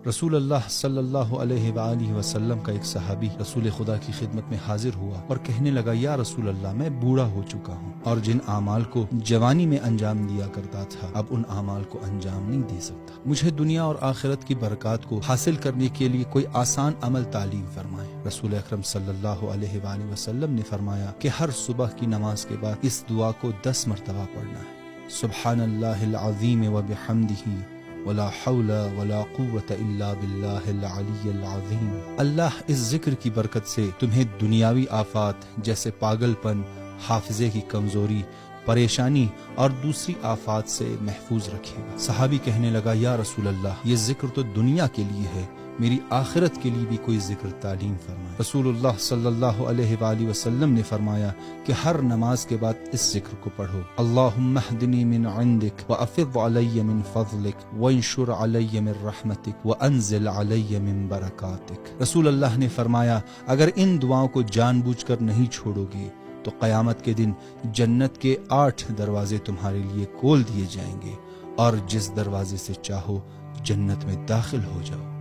رسول اللہ صلی اللہ علیہ وآلہ وسلم کا ایک صحابی رسول خدا کی خدمت میں حاضر ہوا اور کہنے لگا، یا رسول اللہ، میں بوڑھا ہو چکا ہوں اور جن اعمال کو جوانی میں انجام دیا کرتا تھا اب ان اعمال کو انجام نہیں دے سکتا۔ مجھے دنیا اور آخرت کی برکات کو حاصل کرنے کے لیے کوئی آسان عمل تعلیم فرمائے۔ رسول اکرم صلی اللہ علیہ وآلہ وسلم نے فرمایا کہ ہر صبح کی نماز کے بعد اس دعا کو 10 مرتبہ پڑھنا ہے، سبحان اللہ العظیم وبحمدہ ولا حول ولا قوة الا باللہ العلی العظیم۔ اللہ اس ذکر کی برکت سے تمہیں دنیاوی آفات جیسے پاگل پن، حافظے کی کمزوری، پریشانی اور دوسری آفات سے محفوظ رکھے گا۔ صحابی کہنے لگا، یا رسول اللہ، یہ ذکر تو دنیا کے لیے ہے، میری آخرت کے لیے بھی کوئی ذکر تعلیم فرمائے۔ رسول اللہ صلی اللہ علیہ وآلہ وسلم نے فرمایا کہ ہر نماز کے بعد اس ذکر کو پڑھو، اللہم اہدنی من عندک وافض علی من فضلک وانشر علی من رحمتک وانزل علی من برکاتک۔ رسول اللہ نے فرمایا، اگر ان دعاؤں کو جان بوجھ کر نہیں چھوڑو گے تو قیامت کے دن جنت کے 8 دروازے تمہارے لیے کھول دیے جائیں گے اور جس دروازے سے چاہو جنت میں داخل ہو جاؤ۔